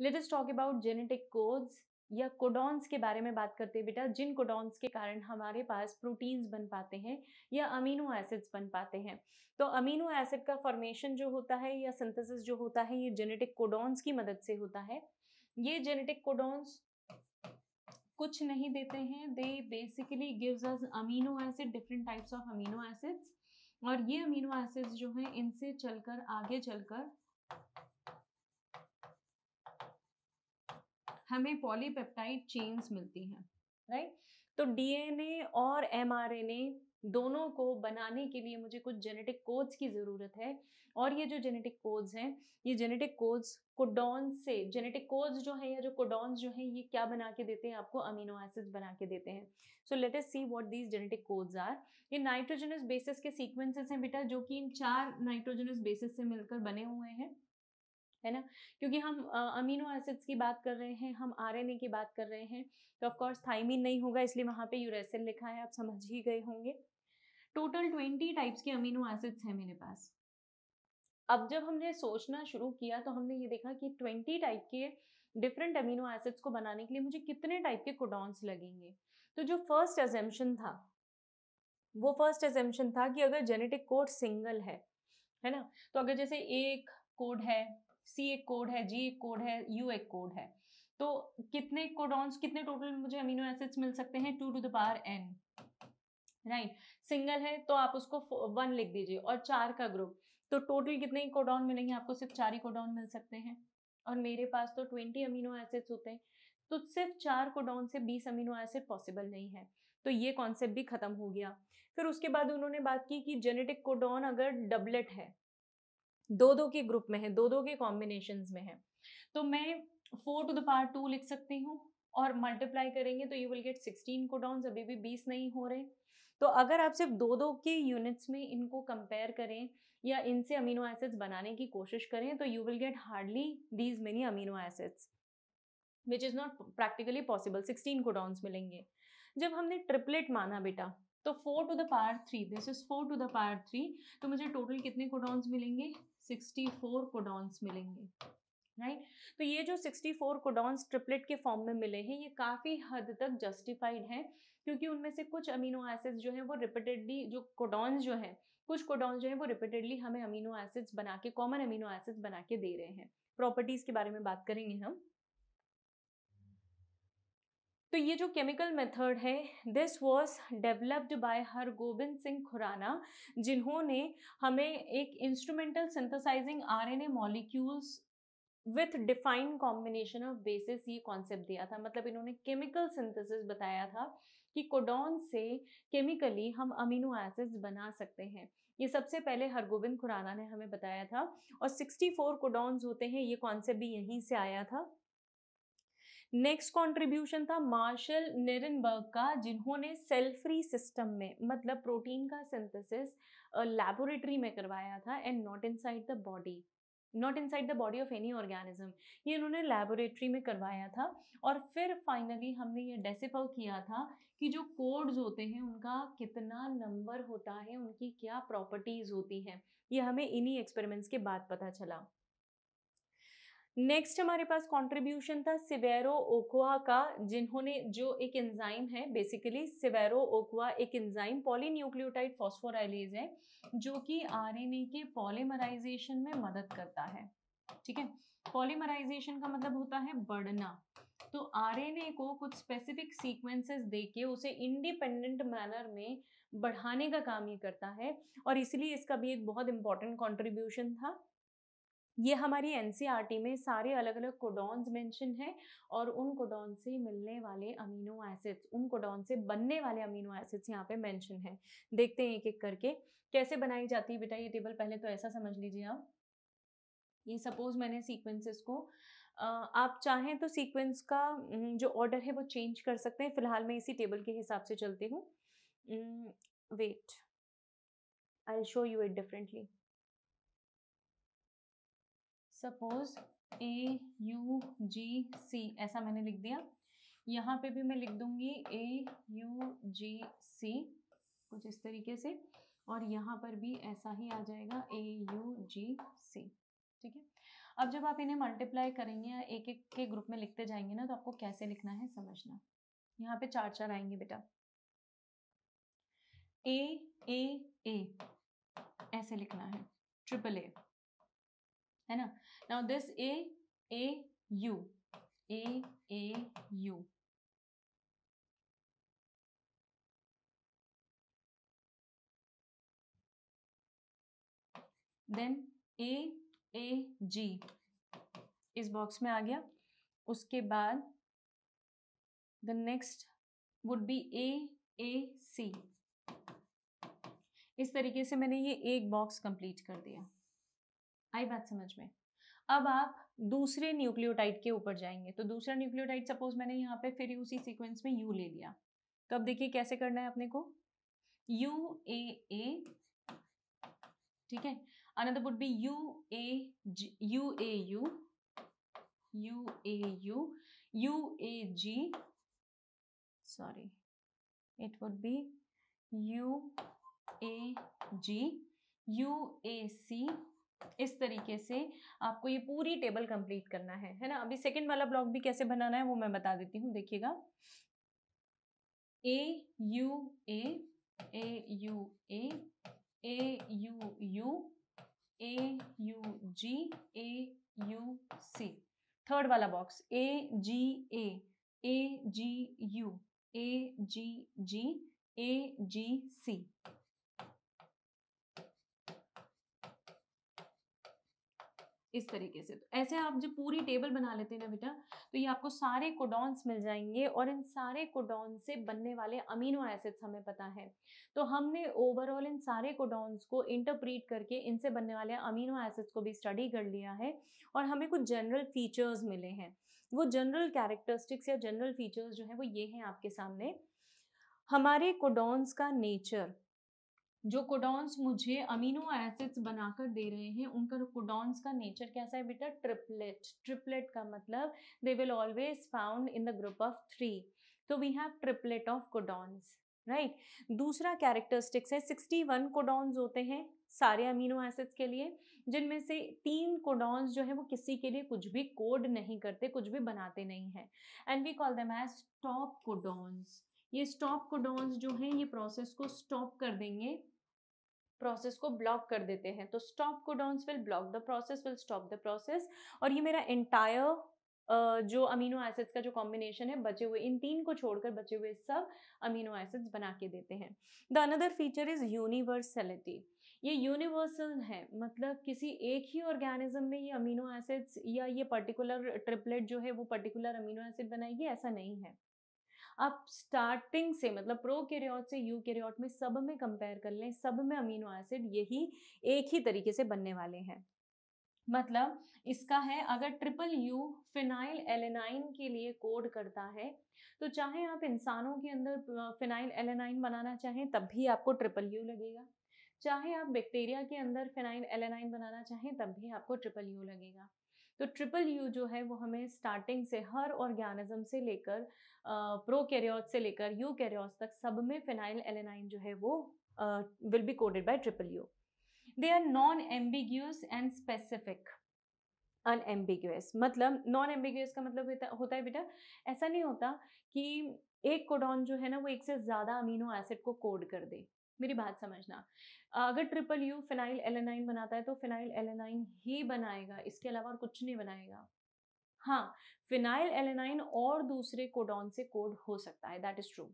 Let us talk about genetic codes या codons के बारे में बात करते हैं बेटा, जिन कोडॉन्स के कारण हमारे पास प्रोटीन्स बन पाते हैं या अमीनो एसिड्स बन पाते हैं। तो अमीनो एसिड का फॉर्मेशन जो होता है या सिंथेसिस जो होता है ये जेनेटिक कोडॉन्स की मदद से होता है। ये जेनेटिक कोडॉन्स कुछ नहीं देते हैं, they basically gives us amino acid, different types of amino acids, और ये अमीनो एसिड्स जो हैं इनसे चलकर आगे चलकर हमें पॉलीपेप्टाइड चेन्स मिलती हैं, राइट। तो डीएनए और एमआरएनए दोनों को बनाने के लिए मुझे कुछ जेनेटिक कोड्स की ज़रूरत है, और ये जो जेनेटिक कोड्स हैं, ये जेनेटिक कोड्स कोडॉन से, जेनेटिक कोड्स जो हैं या जो कोडॉन्स जो हैं ये क्या बना के देते हैं आपको? अमीनो एसिड्स बना के देते हैं। So let us see what these genetic codes are. ये नाइट्रोजनस बेसिस के सीक्वेंसेस हैं बेटा, जो कि इन 4 नाइट्रोजनस बेसिस से मिलकर बने हुए हैं, है ना। क्योंकि हम अमीनो एसिड्स की बात कर रहे हैं, हम आरएनए की बात कर रहे हैं, तो ऑफ कोर्स थाइमिन नहीं होगा, इसलिए वहाँ पे यूरेसिल लिखा है, आप समझ ही गए होंगे। टोटल 20 टाइप्स के अमीनो एसिड्स हैं मेरे पास। अब जब हमने सोचना शुरू किया तो हमने ये देखा कि 20 टाइप के डिफरेंट अमीनो एसिड्स को बनाने के लिए मुझे कितने टाइप के कोडॉन्स लगेंगे। तो जो फर्स्ट अजम्पशन था, वो फर्स्ट अजम्पशन था कि अगर जेनेटिक कोड सिंगल है ना, तो अगर जैसे ए एक कोड है, सी एक कोड है, जी एक कोड है, यू एक कोड है, तो कितने कोडॉन्स, कितने टोटल मुझे अमीनो एसिड्स मिल सकते हैं? 2 to the power n, right. Single है तो आप उसको 1 लिख दीजिए, और 4 का ग्रुप, तो टोटल कितने कोडॉन मिलेंगे आपको? सिर्फ 4 ही कोडॉन मिल सकते हैं, और मेरे पास तो 20 अमीनो एसिड्स होते हैं, तो सिर्फ 4 कोडॉन से 20 अमीनो एसिड पॉसिबल नहीं है। तो ये कॉन्सेप्ट भी खत्म हो गया। फिर उसके बाद उन्होंने बात की कि जेनेटिक कोडॉन अगर डबलेट है, दो दो के ग्रुप में है, दो दो के कॉम्बिनेशंस में है, तो मैं 4 to the power 2 लिख सकती हूँ, और मल्टीप्लाई करेंगे तो यू विल गेट 16 कोडॉन्स, अभी भी 20 नहीं हो रहे। तो अगर आप सिर्फ दो दो के यूनिट्स में इनको कंपेयर करें या इनसे अमीनो एसिड्स बनाने की कोशिश करें, तो you will get hardly these many amino acids, which is not practically possible. 16 codons मिलेंगे। जब हमने ट्रिपलेट माना बेटा, तो 4 to the power 3, this is 4 to the power 3, तो मुझे टोटल कितने कोडॉन्स मिलेंगे? 64 कोडॉन्स मिलेंगे, राइट। तो ये जो 64 कोडॉन्स ट्रिपलेट के फॉर्म में मिले हैं, ये काफ़ी हद तक जस्टिफाइड हैं, क्योंकि उनमें से कुछ अमीनो एसिड्स जो हैं वो रिपीटेडली, जो कोडॉन्स जो हैं, कुछ कोडॉन्स जो हैं वो रिपीटेडली हमें अमीनो एसिड्स बना के, कॉमन अमीनो एसिड्स बना के दे रहे हैं। प्रॉपर्टीज के बारे में बात करेंगे हम। तो ये जो केमिकल मेथड है, this was developed by Hargobind Singh Khorana, जिन्होंने हमें एक instrumental synthesising RNA molecules with defined combination of bases, ये कॉन्सेप्ट दिया था। मतलब इन्होंने केमिकल सिंथेसिस बताया था कि कोडॉन से केमिकली हम अमीनो एसिड्स बना सकते हैं। ये सबसे पहले हरगोबिंद खुराना ने हमें बताया था, और 64 कोडॉन्स होते हैं, ये कॉन्सेप्ट भी यहीं से आया था। नेक्स्ट कंट्रीब्यूशन था मार्शल निरनबर्ग का, जिन्होंने सेल फ्री सिस्टम में, मतलब प्रोटीन का सिंथेसिस लैबोरेटरी में करवाया था, and not inside the body, not inside the body of any organism, ये इन्होंने लैबोरेटरी में करवाया था। और फिर फाइनली हमने ये डेसिफर किया था कि जो कोड्स होते हैं उनका कितना नंबर होता है, उनकी क्या प्रॉपर्टीज होती हैं, ये हमें इन्हीं एक्सपेरिमेंट्स के बाद पता चला। नेक्स्ट हमारे पास कंट्रीब्यूशन था सिवेरो ओक्वा का, जिन्होंने, जो एक एंजाइम है, बेसिकली सिवेरो ओक्वा एक एंजाइम पॉलीन्यूक्लियोटाइड फॉस्फोराइलेज है, जो कि आरएनए के पॉलीमराइजेशन में मदद करता है। ठीक है, पॉलीमराइजेशन का मतलब होता है बढ़ना। तो आरएनए को कुछ स्पेसिफिक सीक्वेंसेस देके उसे इंडिपेंडेंट मैनर में बढ़ाने का काम ये करता है, और इसलिए इसका भी एक बहुत इंपॉर्टेंट कंट्रीब्यूशन था। ये हमारी एनसीईआरटी में सारे अलग अलग कोडॉन्स मेंशन हैं, और उन कोडॉन से मिलने वाले अमीनो एसिड्स, उन कोडॉन से बनने वाले अमीनो एसिड्स यहाँ पे मेंशन हैं। देखते हैं एक एक करके कैसे बनाई जाती है बेटा ये टेबल। पहले तो ऐसा समझ लीजिए आप, ये सपोज मैंने सीक्वेंसेस को, आप चाहें तो सीक्वेंस का जो ऑर्डर है वो चेंज कर सकते हैं। फिलहाल मैं इसी टेबल के हिसाब से चलती हूँ। Wait, I will show you it differently. Suppose AUGC ऐसा मैंने लिख दिया, यहाँ पे भी मैं लिख दूंगी AUGC कुछ इस तरीके से, और यहाँ पर भी ऐसा ही आ जाएगा AUGC। ठीक है। अब जब आप इन्हें मल्टीप्लाई करेंगे या एक एक के ग्रुप में लिखते जाएंगे ना, तो आपको कैसे लिखना है समझना। यहाँ पे चार चार आएंगे बेटा, ए ए ए ऐसे लिखना है, ट्रिपल ए, है ना। Now this A U, A U, then A G इस बॉक्स में आ गया। उसके बाद the next would be A C. इस तरीके से मैंने ये एक बॉक्स कंप्लीट कर दिया। आई बात समझ में। अब आप दूसरे न्यूक्लियोटाइड के ऊपर जाएंगे, तो दूसरा न्यूक्लियोटाइड सपोज मैंने यहाँ पे फिर उसी सीक्वेंस में यू ले लिया, तो अब देखिए कैसे करना है अपने को, यू ए, ठीक है। Another would be U A U A U, U A U, U A G, sorry it would be U A G, U A C. इस तरीके से आपको ये पूरी टेबल कंप्लीट करना है ना। अभी सेकंड वाला ब्लॉक भी कैसे बनाना है वो मैं बता देती हूँ, देखिएगा। A U U A U U, A U G, A U C. Third वाला box A G U, A G, A G C. इस तरीके से। तो ऐसे आप जब पूरी टेबल बना लेते हैं ना बेटा, तो ये आपको सारे कोडॉन्स मिल जाएंगे और इन सारे कोडॉन से बनने वाले अमीनो एसिड्स हमें पता है। तो हमने ओवरऑल इन सारे कोडॉन्स को इंटरप्रीट करके इनसे बनने वाले अमीनो एसिड्स को भी स्टडी कर लिया है और हमें कुछ जनरल फीचर्स मिले हैं। वो जनरल कैरेक्टरिस्टिक्स या जनरल फीचर्स जो है वो ये हैं आपके सामने। हमारे कोडॉन्स का नेचर, जो कोडॉन्स मुझे अमीनो एसिड्स बनाकर दे रहे हैं उनका कोडॉन्स का नेचर कैसा है बेटा, ट्रिपलेट। ट्रिपलेट का मतलब they will always found in the group of 3, तो we have triplet of codons, right. दूसरा कैरेक्टरिस्टिक्स है 61 कोडॉन्स होते हैं सारे अमीनो एसिड्स के लिए, जिनमें से 3 कोडॉन्स जो है वो किसी के लिए कुछ भी कोड नहीं करते, कुछ भी बनाते नहीं है, and we call them as stop codons. ये स्टॉप कोडॉन्स जो हैं ये प्रोसेस को स्टॉप कर देंगे, प्रोसेस को ब्लॉक कर देते हैं। तो stop codons will block the process, will stop the process, और ये मेरा एंटायर जो अमीनो एसिड्स का जो कॉम्बिनेशन है बचे हुए इन 3 को छोड़कर बचे हुए सब अमीनो एसिड्स बना के देते हैं। The another feature is universality. ये यूनिवर्सल है, मतलब किसी एक ही ऑर्गेनिज्म में ये अमीनो एसिड्स या ये पर्टिकुलर ट्रिपलेट जो है वो पर्टिकुलर अमीनो एसिड बनाएगी, ऐसा नहीं है। आप स्टार्टिंग से मतलब प्रोकैरियोट से यूकैरियोट में सब में कंपेयर कर लें, सब में अमीनो एसिड यही एक ही तरीके से बनने वाले हैं। मतलब इसका है, अगर ट्रिपल यू फिनाइल एलेनाइन के लिए कोड करता है, तो चाहे आप इंसानों के अंदर फिनाइल एलेनाइन बनाना चाहें तब भी आपको ट्रिपल यू लगेगा, चाहे आप बैक्टीरिया के अंदर फिनाइल एलेनाइन बनाना चाहें तब भी आपको ट्रिपल यू लगेगा। तो ट्रिपल यू जो है वो हमें स्टार्टिंग से हर ऑर्गेनिज्म से लेकर प्रोकैरियोट से लेकर यूकैरियोट्स तक सब में फिनाइल एलेनाइन जो है वो will be coded by triple U. They are non ambiguous and specific. Unambiguous मतलब, नॉन एम्बिग्यूअस का मतलब होता है बेटा, ऐसा नहीं होता कि एक कोडॉन जो है ना वो एक से ज़्यादा अमीनो एसिड को कोड कर दे। मेरी बात समझना, अगर ट्रिपल यू फिनाइल एलेनाइन बनाता है तो फिनाइल एलेनाइन ही बनाएगा, इसके अलावा और कुछ नहीं बनाएगा। हाँ, फिनाइल एलेनाइन और दूसरे कोडॉन से कोड हो सकता है, दैट इज ट्रू।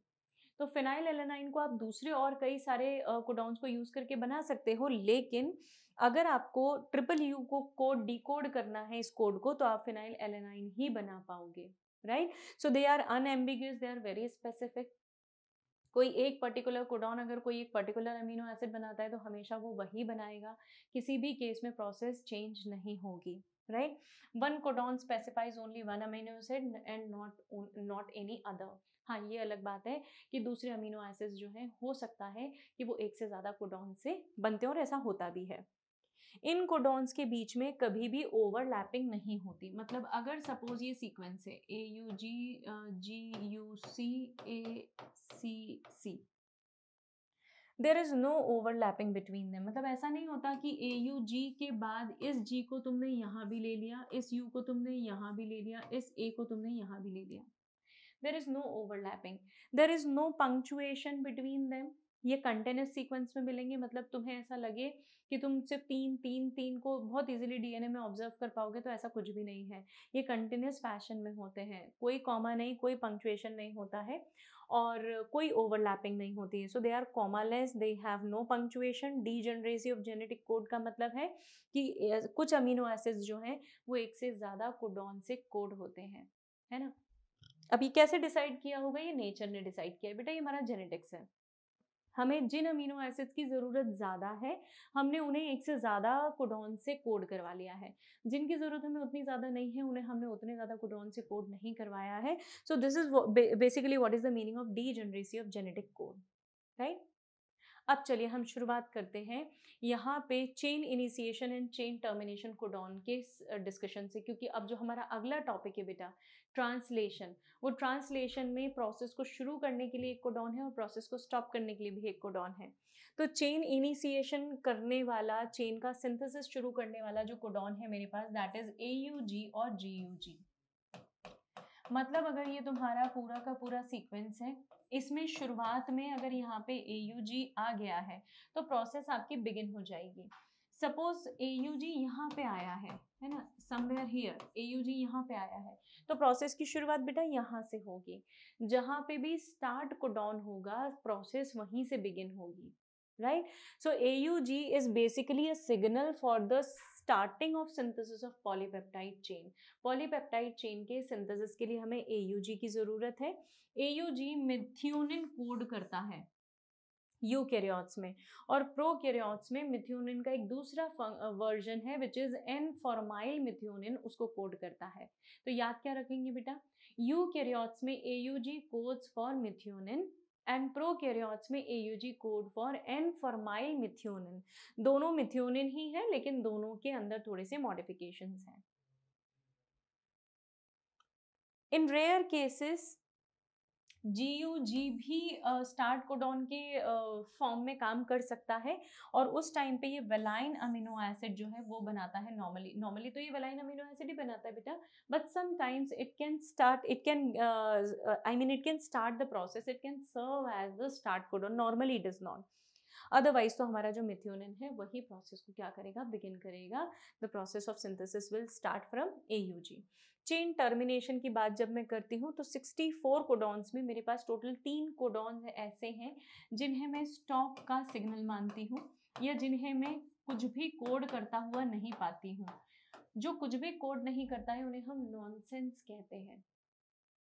तो फिनाइल एलेनाइन को आप दूसरे और कई सारे कोडॉन्स को यूज करके बना सकते हो, लेकिन अगर आपको ट्रिपल यू को कोड डिकोड करना है इस कोड को, तो आप फिनाइल एलेनाइन ही बना पाओगे, right. So they are unambiguous, they are very specific. कोई एक पर्टिकुलर कोडॉन अगर कोई एक पर्टिकुलर अमीनो एसिड बनाता है तो हमेशा वो वही बनाएगा, किसी भी केस में प्रोसेस चेंज नहीं होगी, right. One codon specifies only one amino acid and not any other. हाँ, ये अलग बात है कि दूसरे अमीनो एसिड्स जो हैं हो सकता है कि वो एक से ज़्यादा कोडॉन से बनते हैं और ऐसा होता भी है। इन कोडॉन्स के बीच में कभी भी ओवरलैपिंग नहीं होती। मतलब अगर सपोज ये सीक्वेंस है A U G, G U C, A C C, there is no overlapping between them, मतलब ऐसा नहीं होता कि ए यू जी के बाद इस जी को तुमने यहाँ भी ले लिया, इस यू को तुमने यहाँ भी ले लिया, इस ए को तुमने यहाँ भी ले लिया। There is no overlapping, there is no punctuation between them. ये कंटिन्यूस सीक्वेंस में मिलेंगे, मतलब तुम्हें ऐसा लगे कि तुम सिर्फ तीन तीन तीन को बहुत इजीली डीएनए में ऑब्जर्व कर पाओगे, तो ऐसा कुछ भी नहीं है। ये कंटिन्यूस फैशन में होते हैं, कोई कॉमा नहीं, कोई पंक्चुएशन नहीं होता है और कोई ओवरलैपिंग नहीं होती है। So they are commaless, they have no punctuation. Degeneracy of genetic code का मतलब है कि कुछ अमीनो एसिड्स जो हैं वो एक से ज़्यादा कोडॉन से कोड होते हैं, है ना। अभी कैसे डिसाइड किया होगा, ये नेचर ने डिसाइड किया है बेटा, ये हमारा जेनेटिक्स है। हमें जिन अमीनो एसिड्स की ज़रूरत ज़्यादा है, हमने उन्हें एक से ज़्यादा कोडॉन से कोड करवा लिया है। जिनकी ज़रूरत हमें उतनी ज़्यादा नहीं है, उन्हें हमने उतने ज़्यादा कोडॉन से कोड नहीं करवाया है। सो this is basically what is the meaning of degeneracy of genetic code, right. अब चलिए हम शुरुआत करते हैं यहाँ पे chain initiation and chain termination codon के डिस्कशन से, क्योंकि अब जो हमारा अगला टॉपिक है बेटा ट्रांसलेशन, वो ट्रांसलेशन में प्रोसेस को शुरू करने के लिए एक कोडॉन है और प्रोसेस को स्टॉप करने के लिए भी एक कोडॉन है। तो चेन इनिशिएशन करने वाला, चेन का सिंथेसिस शुरू करने वाला जो कोडॉन है मेरे पास, दैट इज AUG और GUG। मतलब अगर ये तुम्हारा पूरा का पूरा सीक्वेंस है, इसमें शुरुआत में अगर यहाँ पे AUG आ गया है तो प्रोसेस आपकी बिगिन हो जाएगी। सपोज AUG यहाँ पे आया है ना, समवेयर हियर AUG यहाँ पे आया है, तो प्रोसेस की शुरुआत बेटा यहाँ से होगी। जहाँ पे भी स्टार्ट कोडॉन होगा, प्रोसेस वहीं से बिगिन होगी, right. So AUG is basically a signal for the starting of synthesis of polypeptide chain. Polypeptide chain के सिंथेसिस के लिए हमें AUG की जरूरत है। AUG मिथ्योनिन कोड करता है यूकैरियोट्स में, और प्रोकैरियोट्स में मिथ्योनिन का एक दूसरा वर्जन है which is an formyl methionine, उसको कोड करता है। तो याद क्या रखेंगे बेटा, यूकैरियोट्स में AUG codes for methionine and prokaryotes में AUG code for N formyl methionine. दोनों मिथ्योनिन ही है, लेकिन दोनों के अंदर थोड़े से मॉडिफिकेशंस हैं। इन रेयर केसेस GUG भी स्टार्ट कोडॉन के फॉर्म में काम कर सकता है, और उस टाइम पे ये वेलाइन अमीनो एसिड जो है वो बनाता है। नॉर्मली नॉर्मली तो ये वेलाइन अमीनो एसिड ही बनाता है बेटा, but sometimes it can start, it can I mean it can start the process, it can serve as the start codon, normally it is not. Otherwise तो हमारा जो methionine है वही प्रोसेस को क्या करेगा, बिगिन करेगा। The process of synthesis will start from AUG। Chain termination की बात जब मैं करती हूँ तो 64 कोडॉन्स में मेरे पास टोटल 3 कोडॉन्स ऐसे हैं जिन्हें मैं स्टॉप का सिग्नल मानती हूँ, या जिन्हें मैं कुछ भी कोड करता हुआ नहीं पाती हूँ। जो कुछ भी कोड नहीं करता है उन्हें हम नॉनसेंस कहते हैं,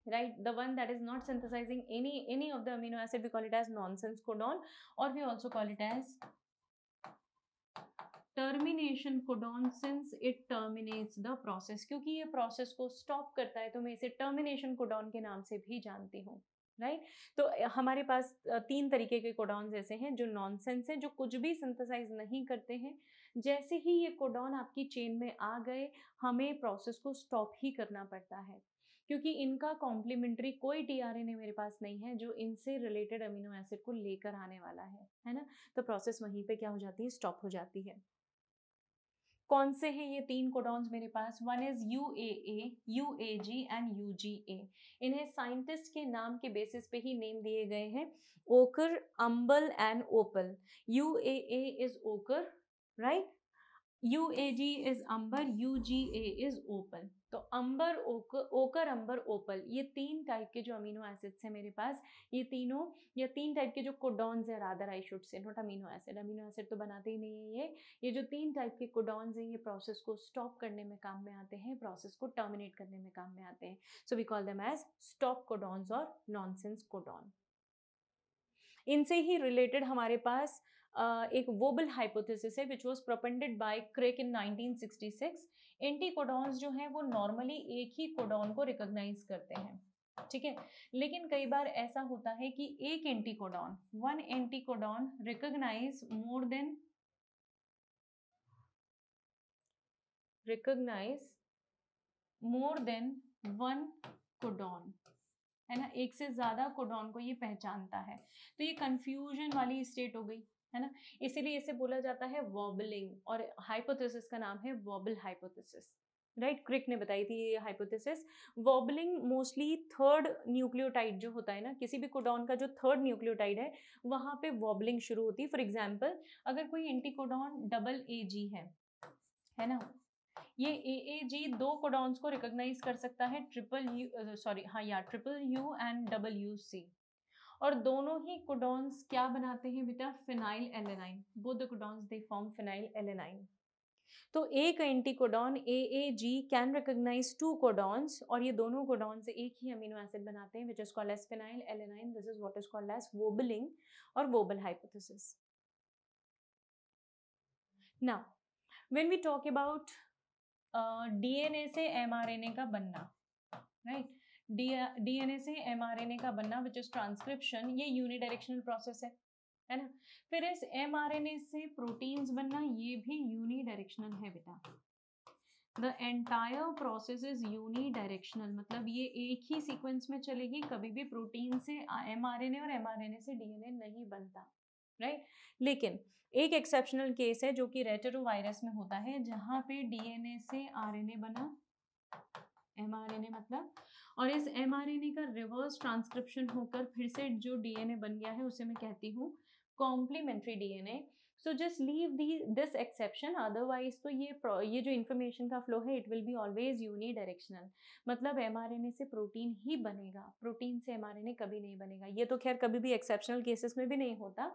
right? The one that is not synthesizing any of the amino acid, we call it as nonsense codon, or we also call it as termination codon since it terminates the process. क्योंकि ये process को stop करता है तो मैं इसे termination codon के नाम से भी जानती हूँ, राइट। तो हमारे पास 3 तरीके के कोडॉन्स ऐसे हैं जो नॉनसेंस हैं, जो कुछ भी सिंथेसाइज नहीं करते हैं। जैसे ही ये कोडॉन आपकी चेन में आ गए, हमें प्रोसेस को स्टॉप ही करना पड़ता है, क्योंकि इनका कॉम्प्लीमेंट्री कोई TRNA मेरे पास नहीं है जो इनसे रिलेटेड अमीनो एसिड को लेकर आने वाला है ना। तो प्रोसेस वहीं पे क्या हो जाती है, स्टॉप हो जाती है। कौन से हैं ये 3 कोडॉन्स मेरे पास, one is UAA, UAG and UGA। इन्हें साइंटिस्ट के नाम के बेसिस पे ही नेम दिए गए हैं, ochre, amber and opal. UAA is ochre, right, UAG is amber, UGA is opal. तो अंबर, ओकर, अंबर, ओपल, ये 3 टाइप के जो अमीनो एसिड्स हैं मेरे पास, ये तीनों, या 3 टाइप के जो कोडॉन्स है, rather I should say, not amino acid, amino acid तो बनाते ही नहीं है ये जो 3 टाइप के कोडॉन्स हैं ये प्रोसेस को स्टॉप करने में काम में आते हैं, प्रोसेस को टर्मिनेट करने में काम में आते हैं। So we call them as stop codons और नॉनसेंस कोडॉन। इनसे ही रिलेटेड हमारे पास एक वोबल हाइपोथेसिस है which was propounded by Crick in 1966। Anticodons जो हैं वो नॉर्मली एक ही कोडॉन को रिकॉग्नाइज करते हैं, ठीक है। लेकिन कई बार ऐसा होता है कि एक anticodon, one anticodon recognise more than, recognize more than one codon, है ना, एक से ज़्यादा कोडॉन को ये पहचानता है। तो ये कंफ्यूजन वाली स्टेट हो गई, है ना, इसीलिए इसे बोला जाता है वॉबलिंग, और हाइपोथेसिस का नाम है वॉबल हाइपोथेसिस, राइट। क्रिक ने बताई थी ये hypothesis. Wobbling mostly third nucleotide जो होता है ना, किसी भी कोडॉन का जो थर्ड न्यूक्लियोटाइड है वहाँ पे वॉबलिंग शुरू होती है। फॉर एग्जाम्पल, अगर कोई एंटीकोडॉन डबल AG है ना, ये AAG दो कोडॉन्स को रिकॉग्नाइज कर सकता है, ट्रिपल यू एंड WC, और दोनों ही कोडॉन्स क्या बनाते हैं बेटा, phenylalanine. Both the codons they form phenylalanine. तो एक anticodon AAG can recognise two codons, और ये दोनों कोडॉन्स एक ही अमीनो एसिड बनाते हैं, which is called as phenylalanine. This is what is called as wobbling और wobble hypothesis. Now when we talk about DNA से mRNA का बनना, राइट, DNA से mRNA का बनना विच इज ट्रांसक्रिप्शन, ये यूनिडायरेक्शनल प्रोसेस है ना। फिर इस mRNA से प्रोटीन्स बनना, ये भी यूनिडायरेक्शनल है बेटा। The entire process is unidirectional, मतलब ये एक ही सीक्वेंस में चलेगी, कभी भी प्रोटीन से mRNA और mRNA से DNA नहीं बनता, राइट। लेकिन एक एक्सेप्शनल केस है जो कि रेटरोवायरस में होता है, जहाँ पे DNA से RNA बना, mRNA मतलब, और इस mRNA का रिवर्स ट्रांसक्रिप्शन होकर फिर से जो DNA बन गया है उसे मैं कहती हूँ complementary DNA। So just leave this exception, otherwise तो ये जो इन्फॉर्मेशन का फ्लो है it will be always unidirectional, मतलब mRNA से प्रोटीन ही बनेगा, प्रोटीन से mRNA कभी नहीं बनेगा। ये तो खैर कभी भी एक्सेप्शनल केसेस में भी नहीं होता,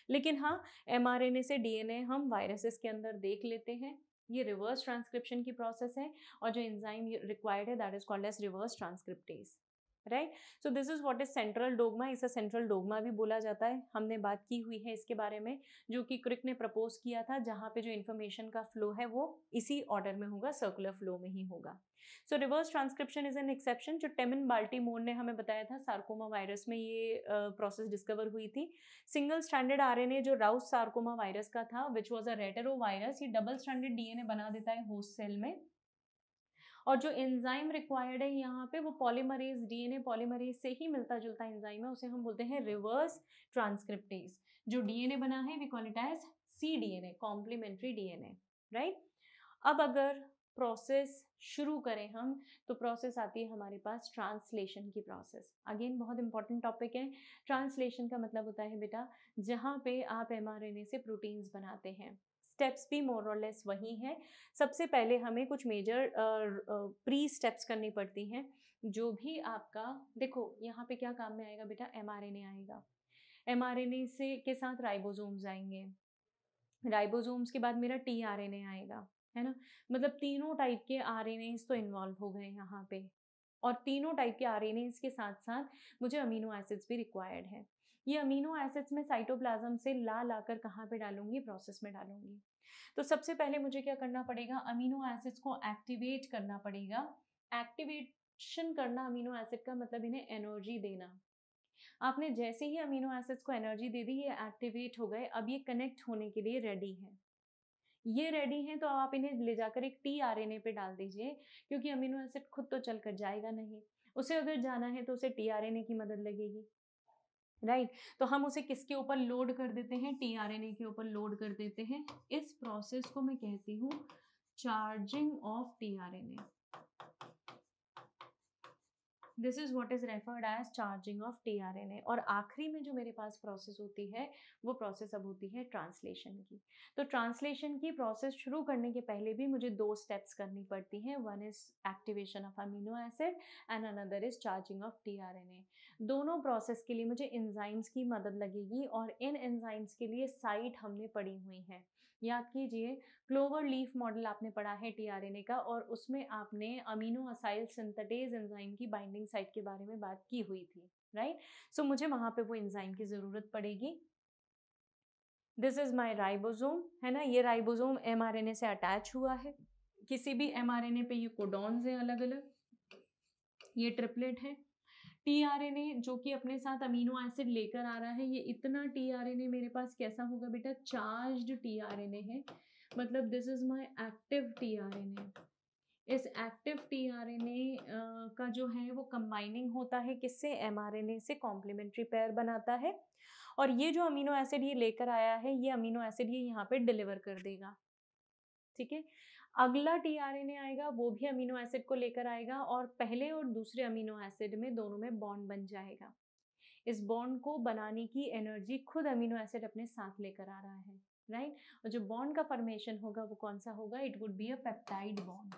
लेकिन हाँ mRNA से DNA हम वायरसेस के अंदर देख लेते हैं। ये रिवर्स ट्रांसक्रिप्शन की प्रोसेस है, और जो एंजाइम रिक्वायर्ड है that is called as reverse transcriptase, right. So this is what is central dogma, इसे सेंट्रल डोगमा भी बोला जाता है। हमने बात की हुई है इसके बारे में, जो कि क्रिक ने प्रपोज किया था, जहाँ पे जो इन्फॉर्मेशन का फ्लो है वो इसी ऑर्डर में होगा, सर्कुलर फ्लो में ही होगा। सो reverse transcription is an exception, जो टेमिन बाल्टीमोर ने हमें बताया था, सार्कोमा वायरस में ये प्रोसेस डिस्कवर हुई थी। सिंगल स्ट्रैंडेड RNA जो राउस सार्कोमा वायरस का था, विच वॉज अ रेटेरो वायरस, ये डबल स्ट्रैंडेड DNA बना देता है होस्ट सेल में, और जो एंजाइम रिक्वायर्ड है यहाँ पे वो पॉलीमरेज, DNA पॉलीमरेज से ही मिलता जुलता एंजाइम है, उसे हम बोलते हैं रिवर्स ट्रांसक्रिप्टेज। जो DNA बना है we call it as cDNA, complementary DNA, right. अब अगर प्रोसेस शुरू करें हम, तो प्रोसेस आती है हमारे पास ट्रांसलेशन की प्रोसेस। अगेन बहुत इंपॉर्टेंट टॉपिक है। ट्रांसलेशन का मतलब होता है बेटा जहाँ पे आप mRNA से प्रोटीन्स बनाते हैं। स्टेप्स भी मोर और लेस वही हैं। सबसे पहले हमें कुछ मेजर प्री स्टेप्स करनी पड़ती हैं। जो भी आपका, देखो यहाँ पे क्या काम में आएगा बेटा, mRNA आएगा, mRNA से के साथ राइबोसोम्स आएंगे, राइबोसोम्स के बाद मेरा tRNA आएगा, है ना। मतलब तीनों टाइप के RNAs तो इन्वॉल्व हो गए यहाँ पे, और तीनों टाइप के RNAs के साथ साथ मुझे अमीनो एसिड्स भी रिक्वायर्ड है। ये अमीनो एसिड्स मैं साइटोप्लाज्म से लाकर कहाँ पे डालूंगी, प्रोसेस में डालूंगी। तो सबसे पहले मुझे क्या करना पड़ेगा, अमीनो एसिड्स को एक्टिवेट करना पड़ेगा। एक्टिवेशन करना अमीनो एसिड का मतलब इन्हें एनर्जी देना। आपने जैसे ही अमीनो एसिड्स को एनर्जी दे दी, ये एक्टिवेट हो गए, अब ये कनेक्ट होने के लिए रेडी है। ये रेडी हैं तो आप इन्हें ले जाकर एक tRNA पे डाल दीजिए, क्योंकि अमीनो एसिड खुद तो चलकर जाएगा नहीं, उसे अगर जाना है तो उसे tRNA की मदद लगेगी, राइट। तो हम उसे किसके ऊपर लोड कर देते हैं, tRNA के ऊपर लोड कर देते हैं। इस प्रोसेस को मैं कहती हूँ charging of tRNA। This is what is referred as charging of tRNA। और आखिरी में जो मेरे पास प्रोसेस होती है वो प्रोसेस अब होती है ट्रांसलेशन की। तो ट्रांसलेशन की प्रोसेस शुरू करने के पहले भी मुझे दो स्टेप्स करनी पड़ती हैं। One is activation of amino acid and another is charging of tRNA। दोनों प्रोसेस के लिए मुझे एंजाइम्स की मदद लगेगी, और इन एंजाइम्स के लिए साइट हमने पढ़ी हुई है। याद कीजिए, क्लोवर लीफ मॉडल आपने पढ़ा है tRNA का, और उसमें आपने अमीनो असाइल सिंथेटेज एंजाइम की बाइंडिंग साइट के बारे में बात की हुई थी, राइट। सो मुझे वहां पे वो एंजाइम की जरूरत पड़ेगी। दिस इज माय राइबोसोम, है ना। ये राइबोसोम mRNA से अटैच हुआ है। किसी भी mRNA पे ये कोडॉन्स हैं अलग अलग, ये ट्रिपलेट है। tRNA जो कि अपने साथ अमीनो एसिड लेकर आ रहा है, ये इतना tRNA मेरे पास कैसा होगा बेटा, चार्ज्ड tRNA है, मतलब this is my active tRNA। इस एक्टिव टीआरएनए का जो है वो कंबाइनिंग होता है किससे, एमआरएनए से, कॉम्प्लीमेंट्री पेयर बनाता है और ये जो अमीनो एसिड ये लेकर आया है, ये अमीनो एसिड ये यहाँ पे डिलीवर कर देगा। ठीक है, अगला टीआरएनए आएगा, वो भी अमीनो एसिड को लेकर आएगा और पहले और दूसरे अमीनो एसिड में दोनों में बॉन्ड बन जाएगा। इस बॉन्ड को बनाने की एनर्जी खुद अमीनो एसिड अपने साथ लेकर आ रहा है, राइट। और जो बॉन्ड का फॉर्मेशन होगा वो कौन सा होगा, it would be a peptide bond.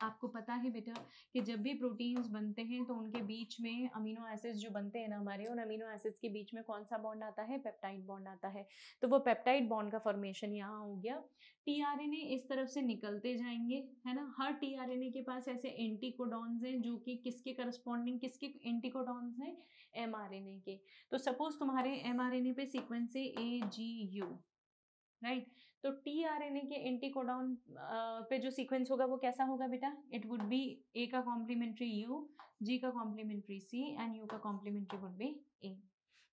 आपको पता है बेटा कि जब भी प्रोटीन्स बनते हैं तो उनके बीच में अमीनो एसिड्स जो बनते हैं ना हमारे, उन अमीनो एसिड्स के बीच में कौन सा बॉन्ड आता है, पेप्टाइड बॉन्ड आता है। तो वो पेप्टाइड बॉन्ड का फॉर्मेशन यहाँ हो गया। टीआरएनए इस तरफ से निकलते जाएंगे, है ना। हर टीआरएनए के पास ऐसे एंटीकोडॉन्स हैं जो कि किसके करस्पॉन्डिंग, किसके एंटीकोडॉन्स हैं, एमआरएनए के। तो सपोज तुम्हारे एमआरएनए पे सीक्वेंस है AGU, राइट। तो टीआरएनए के एंटीकोडॉन पे जो सीक्वेंस होगा वो कैसा होगा बेटा, इट वुड बी ए का कॉम्प्लीमेंट्री U, G का कॉम्प्लीमेंट्री C एंड U का कॉम्प्लीमेंट्री वुड बी A।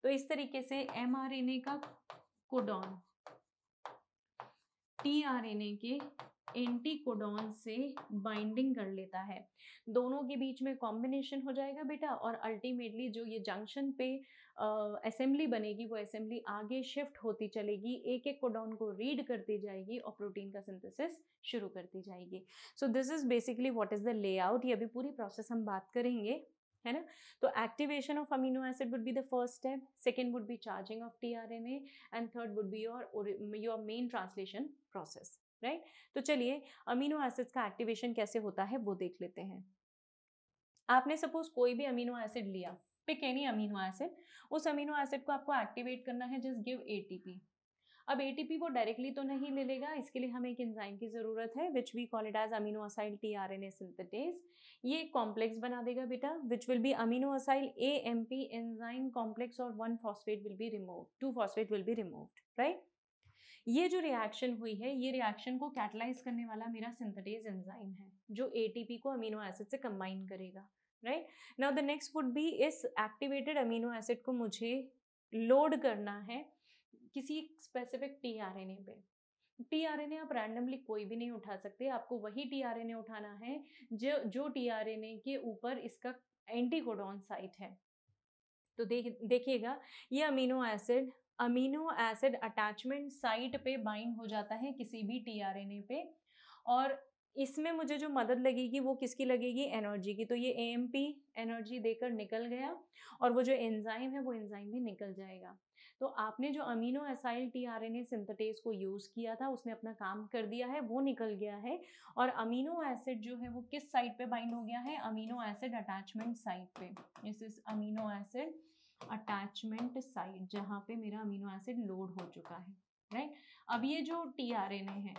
तो इस तरीके से एमआरएनए का कोडॉन टीआरएनए के एंटीकोडॉन से बाइंडिंग कर लेता है, दोनों के बीच में कॉम्बिनेशन हो जाएगा बेटा और अल्टीमेटली जो ये जंक्शन पे असेंबली बनेगी वो असेंबली आगे शिफ्ट होती चलेगी, एक एक कोडॉन को रीड करती जाएगी और प्रोटीन का सिंथेसिस शुरू करती जाएगी। सो this is basically what is the layout. ये अभी पूरी प्रोसेस हम बात करेंगे, है ना। तो activation of amino acid would be the first step, second would be charging of tRNA and third would be your main translation process, right. तो चलिए अमीनो एसिड्स का एक्टिवेशन कैसे होता है वो देख लेते हैं। आपने सपोज कोई भी अमीनो एसिड लिया, पिक एनी अमीनो एसिड, उस अमीनो एसिड को आपको एक्टिवेट करना है, जस्ट गिव एटीपी। अब एटीपी वो डायरेक्टली तो नहीं ले लेगा, इसके लिए हमें एक एंजाइम की जरूरत है which we call it as amino acyl tRNA synthetase. ये एक कॉम्प्लेक्स बना देगा बेटा which will be amino acyl AMP enzyme complex और 1 phosphate will be removed, 2 phosphate will be removed, right. ये जो रिएक्शन हुई है, ये रिएक्शन को कैटलाइज करने वाला मेरा सिंथेटेज एंजाइम है जो एटीपी को अमीनो एसिड से कंबाइन करेगा, right. Now the next would B, इस एक्टिवेटेड अमीनो एसिड को मुझे लोड करना है किसी स्पेसिफिक टीआरएनए पे। टीआरएनए आप रैंडमली कोई भी नहीं उठा सकते, आपको वही टीआरएनए उठाना है जो टीआरएनए के ऊपर इसका एंटीकोडॉन साइट है। तो देखिएगा ये अमीनो एसिड अटैचमेंट साइट पे बाइंड हो जाता है किसी भी टीआरएनए पे और इसमें मुझे जो मदद लगेगी वो किसकी लगेगी, एनर्जी की। तो ये एएमपी एनर्जी देकर निकल गया और वो जो एंजाइम है वो एंजाइम भी निकल जाएगा। तो आपने जो अमीनो एसाइल टीआरएनए सिंथेटेज को यूज किया था उसने अपना काम कर दिया है, वो निकल गया है और अमीनो एसिड जो है वो किस साइट पे बाइंड हो गया है, अमीनो एसिड अटैचमेंट साइट पे। This is amino acid attachment site जहां पे मेरा अमीनो एसिड लोड हो चुका है, राइट। अब ये जो टीआरएनए है,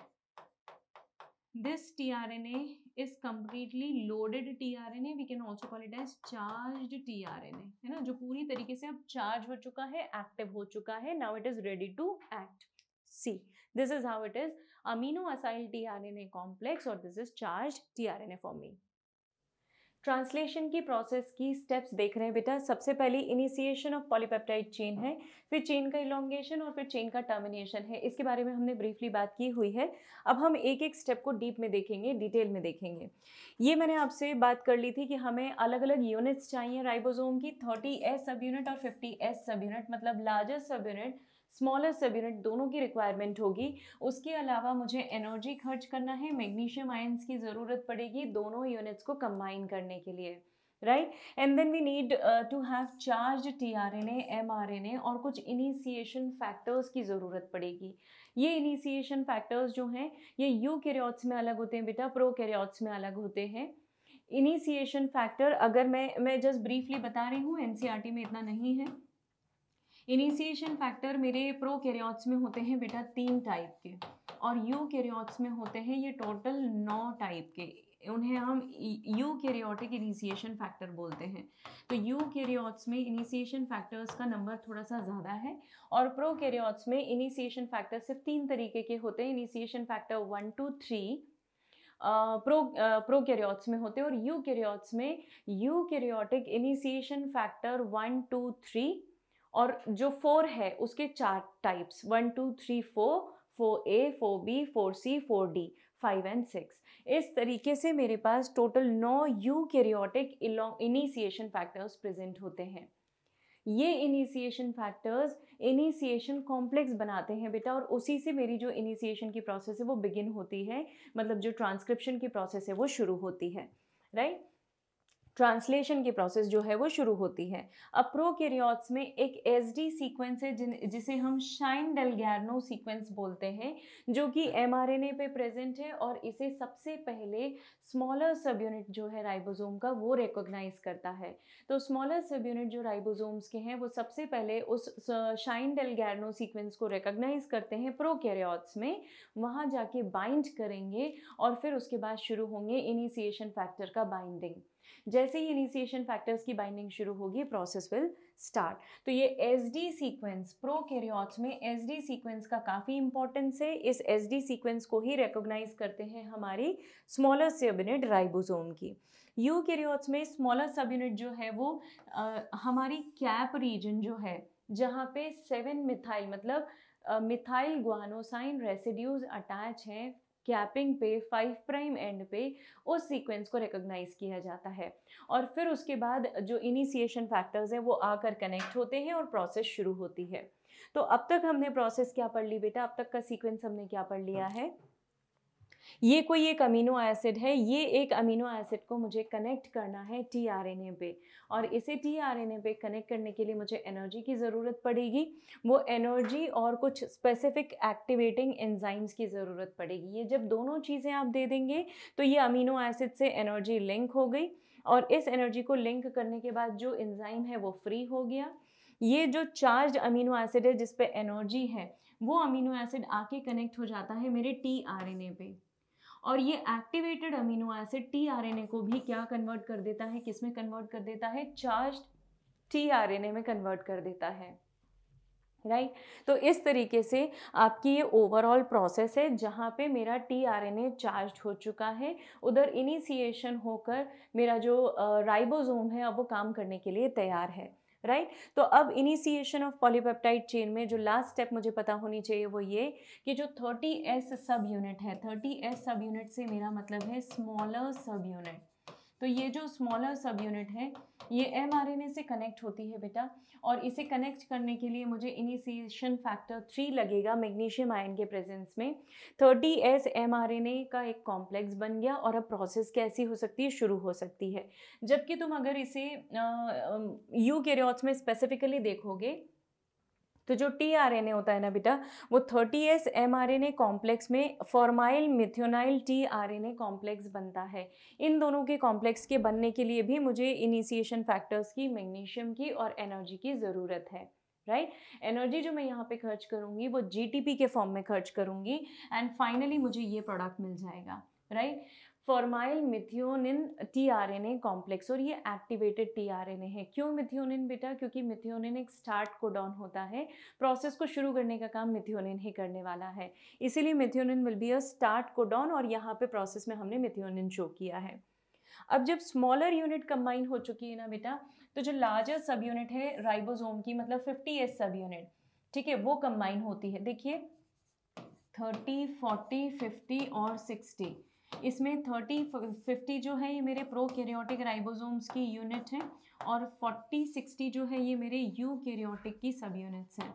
this tRNA is completely loaded tRNA, we can also call it as charged tRNA, है ना, जो पूरी तरीके से अब चार्ज हो चुका है, एक्टिव हो चुका है, now it is ready to act. See, this is how it is, amino acyl tRNA complex और this is charged tRNA for me. Translation की प्रोसेस की स्टेप्स देख रहे हैं बेटा। सबसे पहले इनिशिएशन ऑफ पॉलीपेप्टाइड चेन है, फिर चेन का इलोंगेशन और फिर चेन का टर्मिनेशन है। इसके बारे में हमने ब्रीफली बात की हुई है। अब हम एक एक स्टेप को डीप में देखेंगे, डिटेल में देखेंगे। ये मैंने आपसे बात कर ली थी कि हमें अलग अलग यूनिट्स चाहिए राइबोसोम की, 30S सब यूनिट और 50S सब यूनिट, मतलब लार्जर सब यूनिट स्मॉलर सब यूनिट दोनों की रिक्वायरमेंट होगी। उसके अलावा मुझे एनर्जी खर्च करना है, मैग्नीशियम आयंस की ज़रूरत पड़ेगी दोनों यूनिट्स को कंबाइन करने के लिए, right. And then we need to have charge tRNA, mRNA और कुछ इनिशिएशन फैक्टर्स की ज़रूरत पड़ेगी। ये इनिशिएशन फैक्टर्स जो हैं ये यूकैरियोट्स में अलग होते हैं बेटा, प्रोकैरियोट्स में अलग होते हैं। इनिशिएशन फैक्टर अगर मैं जस्ट ब्रीफली बता रही हूँ, एनसीईआरटी में इतना नहीं है। इनिशिएशन फैक्टर मेरे प्रोकैरियोट्स में होते हैं बेटा 3 टाइप के और यूकैरियोट्स में होते हैं ये टोटल 9 टाइप के। उन्हें हम यूकैरियोटिक इनिशिएशन फैक्टर बोलते हैं। तो यूकैरियोट्स में इनिशिएशन फैक्टर्स का नंबर थोड़ा सा ज़्यादा है और प्रोकैरियोट्स में इनिशिएशन फैक्टर सिर्फ 3 तरीके के होते हैं। इनिशिएशन फैक्टर 1 2 3 प्रोकैरियोट्स में होते हैं और यूकैरियोट्स में यूकैरियोटिक इनिशिएशन फैक्टर 1 2 3 और जो 4 है उसके 4 types 1 2 3 4 4A, 4B, 4C, 4D, 5 and 6। इस तरीके से मेरे पास total 9 eukaryotic initiation factors present होते हैं। ये इनिशिएशन फैक्टर्स इनिशिएशन कॉम्प्लेक्स बनाते हैं बेटा, और उसी से मेरी जो इनिशिएशन की प्रोसेस है वो बिगिन होती है, मतलब जो ट्रांसक्रिप्शन की प्रोसेस है वो शुरू होती है, राइट। ट्रांसलेशन की प्रोसेस जो है वो शुरू होती है। अब प्रोकैरियोट्स में एक एसडी सीक्वेंस है जिसे हम शाइन-डेलगैर्नो सीक्वेंस बोलते हैं, जो कि एमआरएनए पे प्रेजेंट है, और इसे सबसे पहले स्मॉलर सब यूनिट जो है राइबोसोम का वो रिकॉग्नाइज करता है। तो स्मॉलर सब यूनिट जो राइबोसोम्स के हैं वो सबसे पहले उस शाइन-डेलगैर्नो सीक्वेंस को रिकॉग्नाइज करते हैं प्रोकैरियोट्स में, वहाँ जाके बाइंड करेंगे और फिर उसके बाद शुरू होंगे इनिशिएशन फैक्टर का बाइंडिंग। जैसे ही इनिशिएशन फैक्टर्स की बाइंडिंग शुरू होगी, प्रोसेस विल स्टार्ट। तो ये एसडी सीक्वेंस प्रोकैरियोट्स में एसडी सीक्वेंस का काफ़ी इंपॉर्टेंस है। इस एसडी सीक्वेंस को ही रिकॉग्नाइज करते हैं हमारी स्मॉलर सब यूनिट राइबोसोम की। यूकैरियोट्स में स्मॉलर सब यूनिट जो है वो हमारी कैप रीजन जो है, जहाँ पे 7 मिथाइल मतलब मिथाइल ग्वानोसाइन रेसिड्यूज अटैच हैं कैपिंग पे 5 प्राइम एंड पे, उस सीक्वेंस को रिकॉग्नाइज किया जाता है। और फिर उसके बाद जो इनिशिएशन फैक्टर्स हैं वो आकर कनेक्ट होते हैं और प्रोसेस शुरू होती है। तो अब तक हमने प्रोसेस क्या पढ़ ली बेटा, अब तक का सीक्वेंस हमने क्या पढ़ लिया है। ये कोई एक अमीनो एसिड है, ये एक अमीनो एसिड को मुझे कनेक्ट करना है टीआरएनए पे, और इसे टीआरएनए पे कनेक्ट करने के लिए मुझे एनर्जी की ज़रूरत पड़ेगी। वो एनर्जी और कुछ स्पेसिफिक एक्टिवेटिंग एंजाइम्स की ज़रूरत पड़ेगी। ये जब दोनों चीज़ें आप दे देंगे तो ये अमीनो एसिड से एनर्जी लिंक हो गई, और इस एनर्जी को लिंक करने के बाद जो एंजाइम है वो फ्री हो गया। ये जो चार्ज अमीनो एसिड है जिस पे एनर्जी है, वो अमीनो एसिड आके कनेक्ट हो जाता है मेरे टीआरएनए पे, और ये एक्टिवेटेड अमीनो एसिड टीआरएनए को भी क्या कन्वर्ट कर देता है, किस में कन्वर्ट कर देता है, चार्ज्ड टीआरएनए में कन्वर्ट कर देता है, राइट। तो इस तरीके से आपकी ये ओवरऑल प्रोसेस है, जहाँ पे मेरा टीआरएनए चार्ज्ड हो चुका है, उधर इनिशिएशन होकर मेरा जो राइबोसोम है अब वो काम करने के लिए तैयार है, राइट। तो अब इनिशिएशन ऑफ पॉलीपेप्टाइड चेन में जो लास्ट स्टेप मुझे पता होनी चाहिए वो ये कि जो 30S सब यूनिट है, 30S सब यूनिट से मेरा मतलब है स्मॉलर सब यूनिट। तो ये जो स्मॉलर सब यूनिट है ये एमआरएनए से कनेक्ट होती है बेटा, और इसे कनेक्ट करने के लिए मुझे इनिशिएशन फैक्टर 3 लगेगा मैग्नीशियम आयन के प्रेजेंस में। 30S एमआरएनए का एक कॉम्प्लेक्स बन गया, और अब प्रोसेस कैसी हो सकती है, शुरू हो सकती है। जबकि तुम अगर इसे यूकैरियोट्स में स्पेसिफिकली देखोगे तो जो टीआरएनए होता है ना बेटा, वो 30S एमआरएनए कॉम्प्लेक्स में फॉर्माइल मिथ्योनाइल टीआरएनए कॉम्प्लेक्स बनता है। इन दोनों के कॉम्प्लेक्स के बनने के लिए भी मुझे इनिशिएशन फैक्टर्स की, मैग्नीशियम की और एनर्जी की ज़रूरत है, राइट। एनर्जी जो मैं यहाँ पे खर्च करूँगी वो जीटीपी के फॉर्म में खर्च करूँगी, एंड फाइनली मुझे ये प्रोडक्ट मिल जाएगा, right. Formyl methionine tRNA complex, और ये एक्टिवेटेड टीआरएनए है। क्यों मिथियोनिन बेटा, क्योंकि मिथियोनिन एक स्टार्ट कोडॉन होता है, प्रोसेस को शुरू करने का काम मिथियोनिन ही करने वाला है, इसीलिए methionine will be a start codon, और यहाँ पे प्रोसेस में हमने मिथियोनिन शो किया है। अब जब स्मॉलर यूनिट कंबाइन हो चुकी है ना बेटा, तो जो लार्जर सब यूनिट है राइबोसोम की, मतलब 50S सब यूनिट, ठीक है, वो कंबाइन होती है। देखिए 30, 40, 50 और 60, इसमें 30, 50 जो है ये मेरे प्रोकैरियोटिक राइबोसोम्स की यूनिट है, और 40, 60 जो है ये मेरे यूकैरियोटिक की सब यूनिट्स हैं,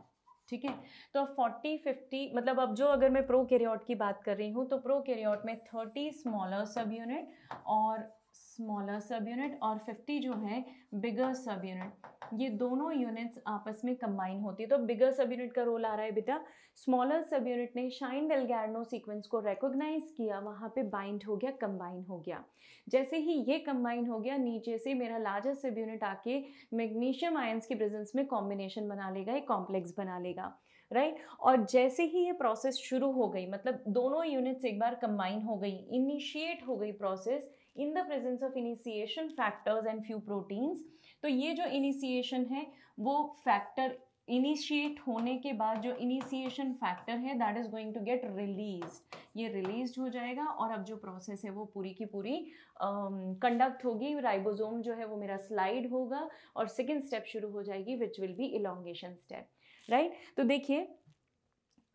ठीक है। तो 40, 50 मतलब अब जो अगर मैं प्रोकैरियोट की बात कर रही हूँ तो प्रोकैरियोट में 30 स्मॉलर सब यूनिट और स्मॉलर सब यूनिट, और 50 जो है बिगर सब यूनिट, ये दोनों यूनिट्स आपस में कंबाइन होती है। तो बिगर सब यूनिट का रोल आ रहा है बेटा, स्मॉलर सब यूनिट ने शाइन-डेलगैर्नो सीक्वेंस को रिकॉग्नाइज किया, वहाँ पे बाइंड हो गया, कंबाइन हो गया। जैसे ही ये कंबाइन हो गया, नीचे से मेरा लार्जर सब यूनिट आके मैग्नीशियम आयंस की प्रेजेंस में कॉम्बिनेशन बना लेगा, एक कॉम्प्लेक्स बना लेगा, राइट। और जैसे ही ये प्रोसेस शुरू हो गई, मतलब दोनों यूनिट्स एक बार कंबाइन हो गई, इनिशिएट हो गई process in the presence of initiation factors and few proteins, तो ये जो इनिशिएशन है वो फैक्टर इनिशिएट होने के बाद जो इनिशिएशन फैक्टर है that is going to get released, ये रिलीज्ड हो जाएगा, और अब जो प्रोसेस है वो पूरी की पूरी कंडक्ट होगी। राइबोसोम जो है वो मेरा स्लाइड होगा, और सेकेंड स्टेप शुरू हो जाएगी विच will B elongation step, right. तो देखिए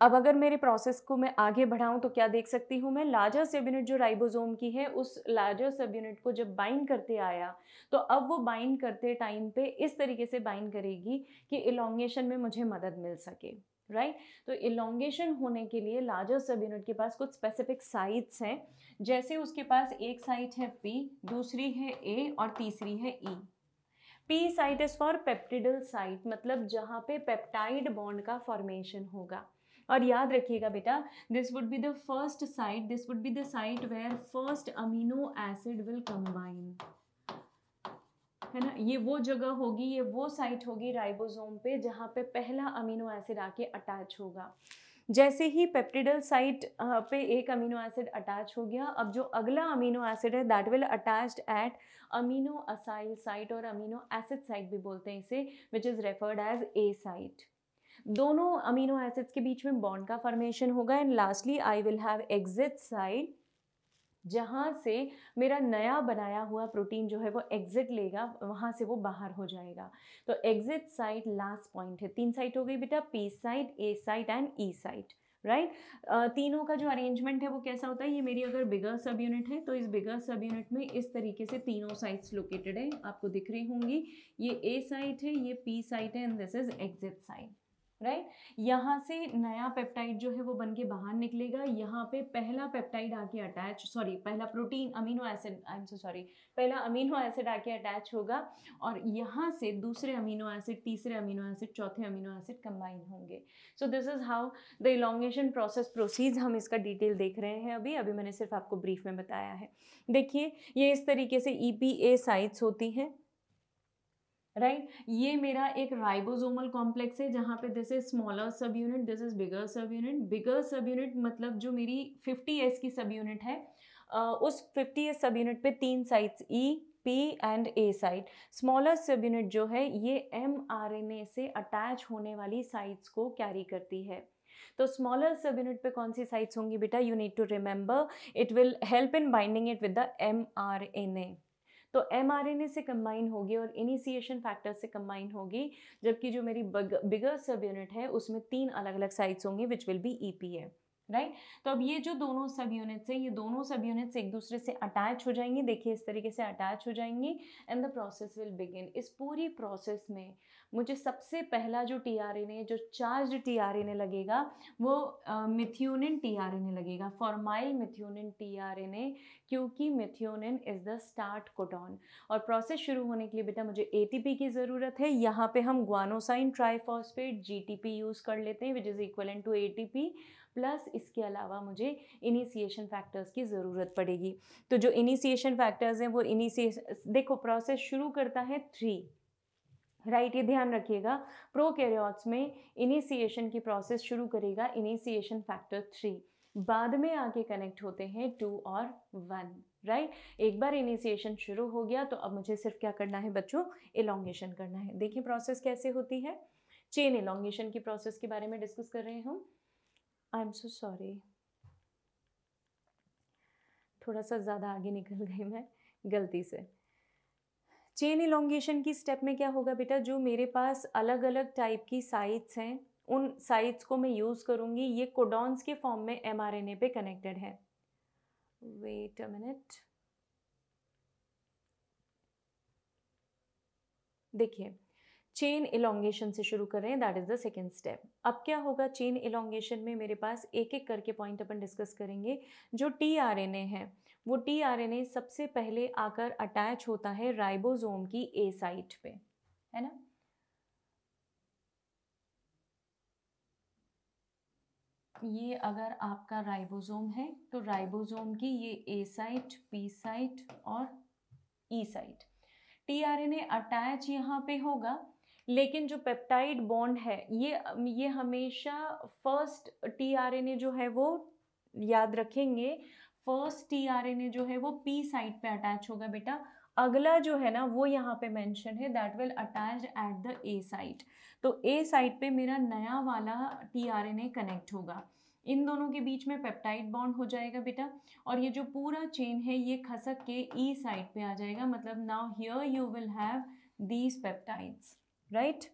अब अगर मेरे प्रोसेस को मैं आगे बढ़ाऊं तो क्या देख सकती हूँ मैं, लार्जर सब यूनिट जो राइबोसोम की है उस लार्जर सब यूनिट को जब बाइंड करते आया तो अब वो बाइंड करते टाइम पे इस तरीके से बाइंड करेगी कि इलोंगेशन में मुझे मदद मिल सके, राइट। तो इलोंगेशन होने के लिए लार्जर सब यूनिट के पास कुछ स्पेसिफिक साइट्स हैं, जैसे उसके पास एक साइट है पी, दूसरी है ए और तीसरी है E. P site is for peptidyl site, मतलब जहाँ पे पेप्टाइड बॉन्ड का फॉर्मेशन होगा। और याद रखिएगा बेटा, this would be the first site, this would be the site where first amino acid will combine, है ना। ये वो जगह होगी, ये वो साइट होगी राइबोसोम पे जहाँ पे पहला अमीनो एसिड आके अटैच होगा। जैसे ही पेप्टिडल साइट पे एक अमीनो एसिड अटैच हो गया, अब जो अगला अमीनो एसिड है that will attached at amino acyl site, और अमीनो एसिड साइट भी बोलते हैं इसे, which is referred as a site. दोनों अमीनो एसिड्स के बीच में बॉन्ड का फॉर्मेशन होगा। And lastly I will have exit site, जहाँ से मेरा नया बनाया हुआ प्रोटीन जो है वो एग्जिट लेगा, वहाँ से वो बाहर हो जाएगा। तो एग्जिट साइट लास्ट पॉइंट है। 3 साइट हो गई बेटा, P site, A site and E site, right. तीनों का जो अरेंजमेंट है वो कैसा होता है, ये मेरी अगर बिगर सब यूनिट है तो इस बिगर सब यूनिट में इस तरीके से तीनों साइट्स लोकेटेड है, आपको दिख रही होंगी। ये ए साइट है, ये पी साइट है and this is exit site, right. यहाँ से नया पेप्टाइड जो है वो बन के बाहर निकलेगा। यहाँ पे पहला पेप्टाइड आके अटैच, सॉरी पहला protein amino acid, I am so sorry, पहला अमीनो एसिड आके अटैच होगा और यहाँ से दूसरे अमीनो एसिड, तीसरे अमीनो एसिड, चौथे अमीनो एसिड कंबाइन होंगे। सो this is how the elongation process proceeds. हम इसका डिटेल देख रहे हैं अभी मैंने सिर्फ आपको ब्रीफ में बताया है। देखिए ये इस तरीके से EPA साइट्स होती हैं, राइट। ये मेरा एक राइबोसोमल कॉम्प्लेक्स है जहाँ पे दिस इज स्मॉलर सब यूनिट, दिस इज बिगर सब यूनिट। बिगर सब यूनिट मतलब जो मेरी 50S की सब यूनिट है, उस 50S सब यूनिट पे 3 sites E, P and A site. Smaller सब यूनिट जो है ये mRNA से अटैच होने वाली साइट्स को कैरी करती है। तो स्मॉलर सब यूनिट पे कौन सी साइट्स होंगी बेटा, you need to remember, it will help in binding it with the mRNA। तो mRNA से कंबाइन होगी और इनिशिएशन फैक्टर से कंबाइन होगी, जबकि जो मेरी बिगर सब यूनिट है उसमें 3 अलग अलग साइट्स होंगी विच विल बी EPA, राइट। तो अब ये जो दोनों सब यूनिट्स हैं, ये दोनों सब यूनिट्स एक दूसरे से अटैच हो जाएंगी, देखिए इस तरीके से अटैच हो जाएंगी and the process will begin. इस पूरी प्रोसेस में मुझे सबसे पहला जो TRNA, जो चार्ज TRNA लगेगा वो मिथ्योनिन TRNA लगेगा, फॉर्माइल मिथ्योनिन TRNA, क्योंकि methionine is the start codon. और प्रोसेस शुरू होने के लिए बेटा मुझे ATP की ज़रूरत है। यहाँ पे हम ग्वानोसाइन ट्राइफॉस्फेट GTP यूज़ कर लेते हैं which is equivalent to ATP, plus इसके अलावा मुझे इनिशिएशन फैक्टर्स की ज़रूरत पड़ेगी। तो जो इनिशिएशन फैक्टर्स हैं वो देखो प्रोसेस शुरू करता है 3, राइट, ये ध्यान रखिएगा। प्रोकैरियोट्स में इनिशिएशन की प्रोसेस शुरू करेगा इनिशिएशन फैक्टर 3, बाद में आके कनेक्ट होते हैं 2 और 1, राइट। एक बार इनिशिएशन शुरू हो गया तो अब मुझे सिर्फ क्या करना है बच्चों, इलोंगेशन करना है। देखिए प्रोसेस कैसे होती है, चेन इलोंगेशन की प्रोसेस के बारे में डिस्कस कर रहे हैं हम। आई एम सो सॉरी, थोड़ा सा ज़्यादा आगे निकल गई मैं गलती से। चेन इलोंगेशन की स्टेप में क्या होगा बेटा, जो मेरे पास अलग अलग टाइप की साइट्स हैं उन साइट्स को मैं यूज़ करूँगी। ये कोडॉन्स के फॉर्म में mRNA पे कनेक्टेड है। वेट अ मिनट, देखिए चेन इलोंगेशन से शुरू कर रहे हैं, that is the second step. अब क्या होगा चेन इलोंगेशन में, मेरे पास एक एक करके पॉइंट अपन डिस्कस करेंगे। जो TRNA है वो TRNA सबसे पहले आकर अटैच होता है राइबोसोम की A साइट पे, है ना। ये अगर आपका राइबोसोम है तो राइबोसोम की ये A साइट, P साइट और E साइट, TRNA अटैच यहाँ पे होगा। लेकिन जो पेप्टाइड बॉन्ड है ये हमेशा फर्स्ट TRNA जो है वो, याद रखेंगे, फर्स्ट TRNA जो है वो P साइट पे अटैच होगा बेटा। अगला जो है ना वो यहाँ पे मेंशन है, that will attach at the A site. तो A साइट पे मेरा नया वाला TRNA कनेक्ट होगा, इन दोनों के बीच में पेप्टाइड बॉन्ड हो जाएगा बेटा, और ये जो पूरा चेन है ये खसक के E साइट पे आ जाएगा। मतलब now here you will have these peptides, right,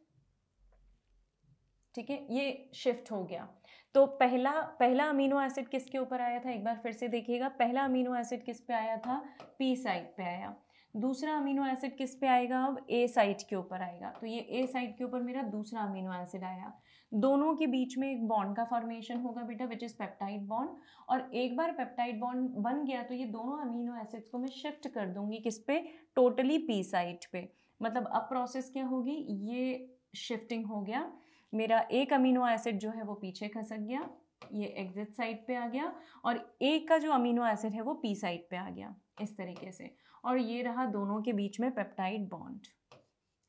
ठीक है, ये शिफ्ट हो गया। तो पहला पहला अमीनो एसिड किसके ऊपर आया था, एक बार फिर से देखिएगा। पहला अमीनो एसिड किस पे आया था, पी साइड पे आया। दूसरा अमीनो एसिड किस पे आएगा, अब ए साइड के ऊपर आएगा। तो ये ए साइड के ऊपर मेरा दूसरा अमीनो एसिड आया। दोनों के बीच में एक बॉन्ड का फॉर्मेशन होगा बेटा, विच इज पेप्टाइड बॉन्ड। और एक बार पेप्टाइड बॉन्ड बन गया तो ये दोनों अमीनो एसिड्स को मैं शिफ्ट कर दूंगी किस पे, टोटली पी साइड पे। मतलब अब प्रोसेस क्या होगी, ये शिफ्टिंग हो गया, मेरा एक अमीनो एसिड जो है वो पीछे खसक गया, ये एग्जिट साइड पे आ गया, और एक का जो अमीनो एसिड है वो पी साइड पे आ गया इस तरीके से। और ये रहा दोनों के बीच में पेप्टाइड बॉन्ड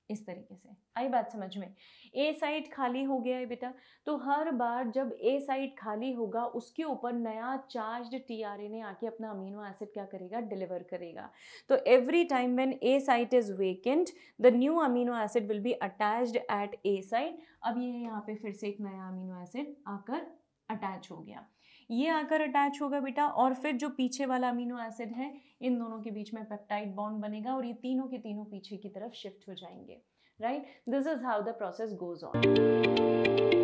इस तरीके से। आई बात समझ में। ए साइड खाली हो गया है बेटा, तो हर बार जब ए साइड खाली होगा उसके ऊपर नया चार्ज्ड टीआरएनए आके अपना अमीनो एसिड क्या करेगा, डिलीवर करेगा। तो every time when A site is vacant the new amino acid will be attached eight A side. अब ये यहाँ पे फिर से एक नया अमीनो एसिड आकर अटैच हो गया, ये आकर अटैच होगा बेटा, और फिर जो पीछे वाला अमीनो एसिड है इन दोनों के बीच में पेप्टाइड बॉन्ड बनेगा और ये तीनों के तीनों पीछे की तरफ शिफ्ट हो जाएंगे। Right, this is how the process goes on.